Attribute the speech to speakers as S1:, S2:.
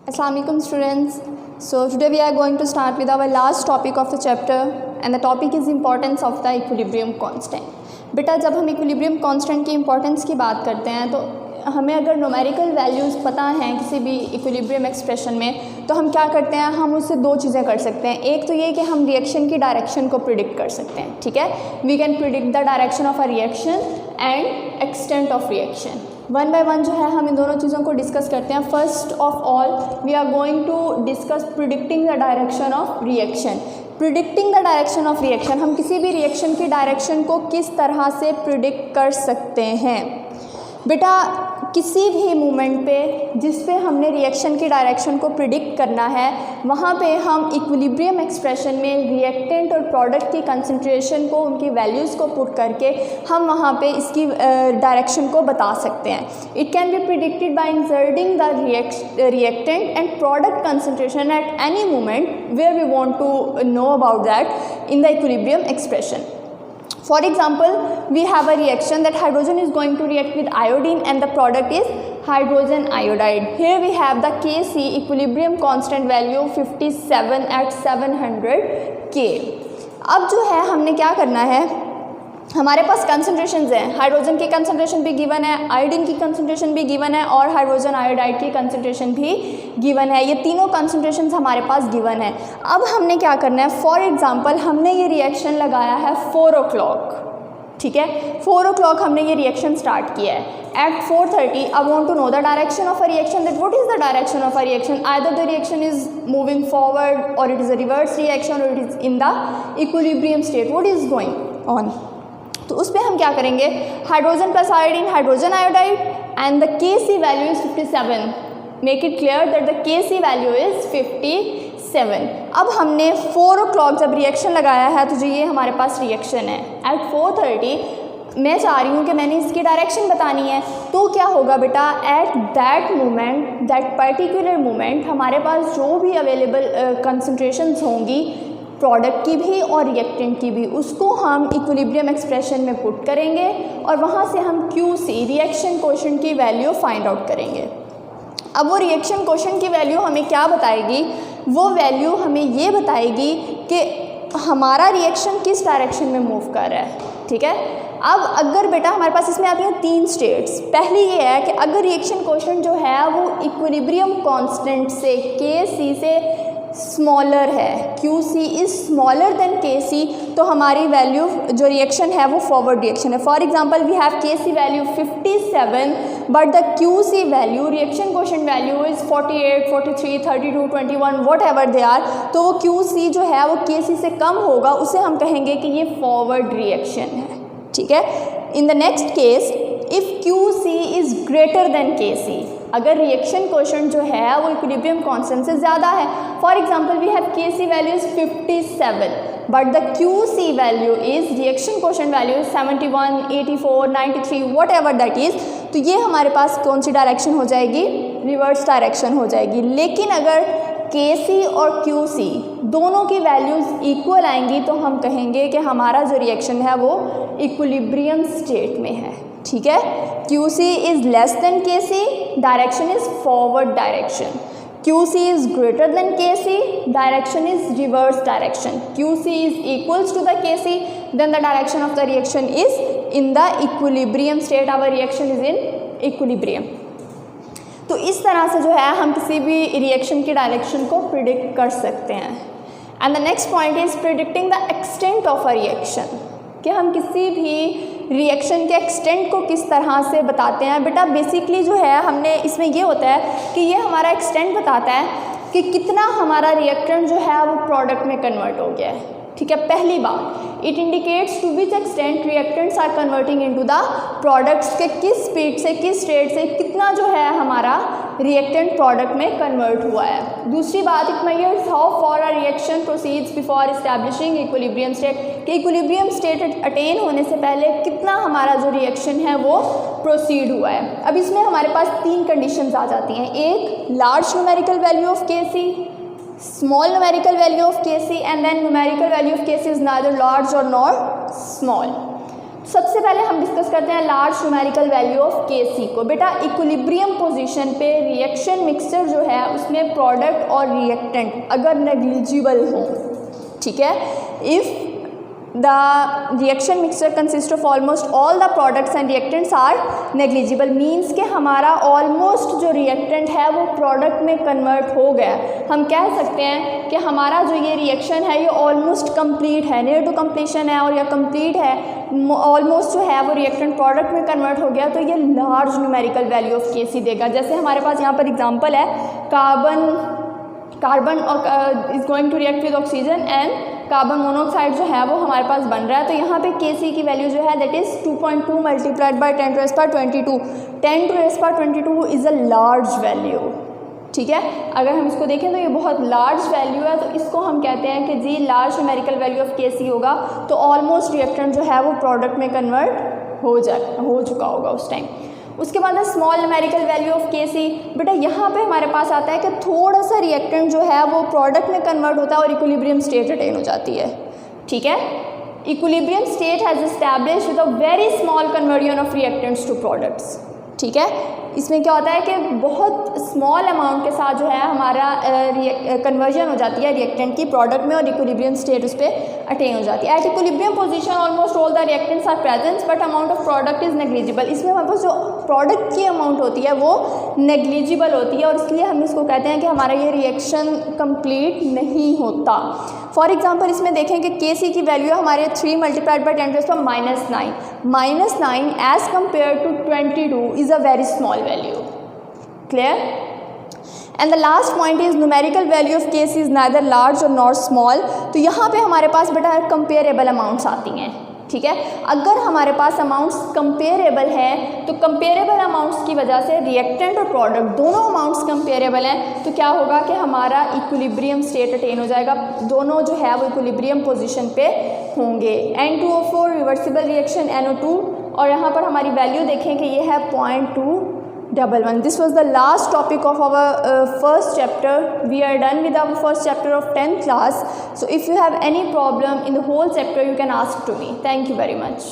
S1: Assalamualaikum students. So today we are going to start with our last topic of the chapter and the topic is importance of the equilibrium constant. बेटा जब हम equilibrium constant की importance की बात करते हैं तो हमें अगर न्यूमेरिकल वैल्यूज़ पता हैं किसी भी इक्विलिब्रियम एक्सप्रेशन में तो हम क्या करते हैं, हम उससे दो चीज़ें कर सकते हैं. एक तो ये कि हम रिएक्शन की डायरेक्शन को प्रिडिक्ट कर सकते हैं. ठीक है, we can predict the direction of a reaction and extent of reaction. One by one जो है हम इन दोनों चीज़ों को डिस्कस करते हैं. First of all we are going to discuss predicting the direction of reaction. Predicting the direction of reaction, हम किसी भी रिएक्शन की डायरेक्शन को किस तरह से प्रिडिक्ट कर सकते हैं. बेटा किसी भी मोमेंट पे जिस पे हमने रिएक्शन की डायरेक्शन को प्रिडिक्ट करना है वहाँ पे हम इक्विलिब्रियम एक्सप्रेशन में रिएक्टेंट और प्रोडक्ट की कंसंट्रेशन को, उनकी वैल्यूज़ को पुट करके हम वहाँ पे इसकी डायरेक्शन को बता सकते हैं. It can be predicted by inserting the reactant and product concentration at any moment where we want to know about that in the equilibrium expression. For example, we have a reaction that hydrogen is going to react with iodine and the product is hydrogen iodide. Here we have the Kc equilibrium constant value 57 at 700 K. अब जो है हमने क्या करना है, हमारे पास concentrations हैं. Hydrogen की कंसंट्रेशन भी गिवन है, आयोडीन की कंसंट्रेशन भी गिवन है और हाइड्रोजन आयोडाइड की कंसंट्रेशन भी गिवन है. ये तीनों कंसंट्रेशंस हमारे पास गिवन है. अब हमने क्या करना है, फॉर एग्जांपल हमने ये रिएक्शन लगाया है 4 o'clock. ठीक है, 4 o'clock हमने ये रिएक्शन स्टार्ट किया है. At 4:30 I want to know the direction of a reaction, that what is the direction of a reaction, either the reaction is moving forward or it is a reverse reaction or it is in the equilibrium state, what is going on. तो उस पर हम क्या करेंगे, hydrogen plus iodine, hydrogen iodide and the Kc value is 57. Make it clear that the Kc value is 57. अब हमने 4 o'clock जब reaction लगाया है तो जो ये हमारे पास रिएक्शन है एट 4:30 मैं चाह रही हूँ कि मैंने इसकी डायरेक्शन बतानी है. तो क्या होगा बेटा, at that moment, that particular moment हमारे पास जो भी अवेलेबल कंसंट्रेशंस होंगी प्रोडक्ट की भी और रिएक्टेंट की भी, उसको हम इक्विलिब्रियम एक्सप्रेशन में पुट करेंगे और वहाँ से हम QC रिएक्शन कोएफिशिएंट की वैल्यू फाइंड आउट करेंगे. अब वो रिएक्शन कोएफिशिएंट की वैल्यू हमें क्या बताएगी, वो वैल्यू हमें ये बताएगी कि हमारा रिएक्शन किस डायरेक्शन में मूव कर रहा है. ठीक है, अब अगर बेटा हमारे पास इसमें आती हैं 3 स्टेट्स. पहली ये है कि अगर रिएक्शन कोएफिशिएंट जो है वो इक्विलिब्रियम कांस्टेंट से Kc से स्मॉलर है, QC is smaller than Kc, तो हमारी वैल्यू जो रिएक्शन है वो फॉरवर्ड रिएक्शन है. For example we have Kc value 57 but the QC value, reaction coefficient value is 48, 43, 32, 21 whatever they are. तो वो QC जो है वो Kc से कम होगा, उसे हम कहेंगे कि ये फॉरवर्ड रिएक्शन है. ठीक है, in the next case if QC is greater than Kc, अगर रिएक्शन कोएफिशिएंट जो है वो इक्विलिब्रियम कांस्टेंट से ज़्यादा है. For example we have Kc value is 57 but the QC value is, reaction coefficient value is 71, 84, 93 whatever that is. तो ये हमारे पास कौन सी डायरेक्शन हो जाएगी, रिवर्स डायरेक्शन हो जाएगी. लेकिन अगर Kc और QC दोनों की वैल्यूज़ इक्वल आएंगी तो हम कहेंगे कि हमारा जो रिएक्शन है वो इक्विलिब्रियम स्टेट में है. ठीक है, QC is less than Kc, direction is forward direction. QC is greater than Kc, direction is reverse direction. QC is equals to the Kc, then the direction of the reaction is in the equilibrium state. Our reaction is in equilibrium. तो इस तरह से जो है हम किसी भी reaction की डायरेक्शन को प्रिडिक्ट कर सकते हैं. And the next point is predicting the extent of a reaction, कि हम किसी भी रिएक्शन के एक्सटेंट को किस तरह से बताते हैं. बेटा बेसिकली जो है हमने इसमें ये होता है कि ये हमारा एक्सटेंट बताता है कि कितना हमारा रिएक्टेंट जो है वो प्रोडक्ट में कन्वर्ट हो गया है. ठीक है, पहली बात it indicates to which extent reactants are converting into the products, के किस स्पीड से, किस रेट से कितना जो है हमारा रिएक्टेंट प्रोडक्ट में कन्वर्ट हुआ है. दूसरी बात, it measures how for a reaction proceeds before establishing equilibrium state, कि इक्विलिब्रियम स्टेट अटेन होने से पहले कितना हमारा जो रिएक्शन है वो प्रोसीड हुआ है. अब इसमें हमारे पास 3 कंडीशंस आ जाती हैं. एक, large numerical value of Kc, small numerical value of Kc, and then numerical value of Kc is neither large or nor small. सबसे पहले हम डिस्कस करते हैं large numerical value of Kc को। बेटा इक्विलिब्रियम पोजीशन पे रिएक्शन मिक्सचर जो है उसमें प्रोडक्ट और रिएक्टेंट अगर नेग्लिजिबल हो, ठीक है, if the reaction mixture consists of almost all the products and reactants are negligible, means कि हमारा almost जो reactant है वो product में convert हो गया। हम कह सकते हैं कि हमारा जो ये reaction है ये almost complete है, near to completion है और या complete है, almost जो है वो reactant product में convert हो गया, तो ये large numerical value of Kc देगा। जैसे हमारे पास यहाँ पर example है कार्बन और is going to react with oxygen and carbon monoxide जो है वो हमारे पास बन रहा है। तो यहाँ पे Kc की वैल्यू जो है that is 2.2 multiplied by 10⁻22। 10⁻22 is a large value, ठीक है। अगर हम इसको देखें तो ये बहुत लार्ज वैल्यू है, तो इसको हम कहते हैं कि जी large numerical value of Kc होगा, तो ऑलमोस्ट रिएक्टेंट जो है वो प्रोडक्ट में कन्वर्ट हो चुका होगा उस टाइम। उसके बाद small numerical value of Kc, बेटा यहाँ पे हमारे पास आता है कि थोड़ा सा रिएक्टेंट जो है वो प्रोडक्ट में कन्वर्ट होता है और इक्विलिब्रियम स्टेट अटेन हो जाती है, ठीक है। Equilibrium state has established with a very small conversion of reactants to products, ठीक है। इसमें क्या होता है कि बहुत स्मॉल अमाउंट के साथ जो है हमारा कन्वर्जन हो जाती है रिएक्टेंट की प्रोडक्ट में और इक्विलिब्रियम स्टेट उस पर अटेन हो जाती है। At equilibrium position almost all the reactants are present but amount of product is negligible. इसमें हमारे पास जो प्रोडक्ट की अमाउंट होती है वो नेग्लिजिबल होती है और इसलिए हम इसको कहते हैं कि हमारा ये रिएक्शन कंप्लीट नहीं होता। फॉर एग्जाम्पल इसमें देखें कि Kc की वैल्यू हमारे 3 multiplied by 10⁻⁹ -9 as compare to 22 is a very small value, clear. And the last point is numerical value of Kc is neither large और नॉट स्मॉल। तो यहाँ पे हमारे पास बेटा कंपेरेबल अमाउंट्स आती हैं, ठीक है। अगर हमारे पास अमाउंट्स कंपेरेबल हैं तो कंपेरेबल अमाउंट्स की वजह से रिएक्टेंट और प्रोडक्ट दोनों अमाउंट्स कंपेरेबल हैं, तो क्या होगा कि हमारा इक्विलिब्रियम स्टेट अटेन हो जाएगा, दोनों जो है वो इक्विलिब्रियम पोजीशन पे होंगे। N2O4 रिवर्सिबल रिएक्शन NO2 और यहाँ पर हमारी वैल्यू देखें कि ये है 0.211। This was the last topic of our first chapter. We are done with our first chapter of 10th class. So if you have any problem in the whole chapter, you can ask to me. Thank you very much.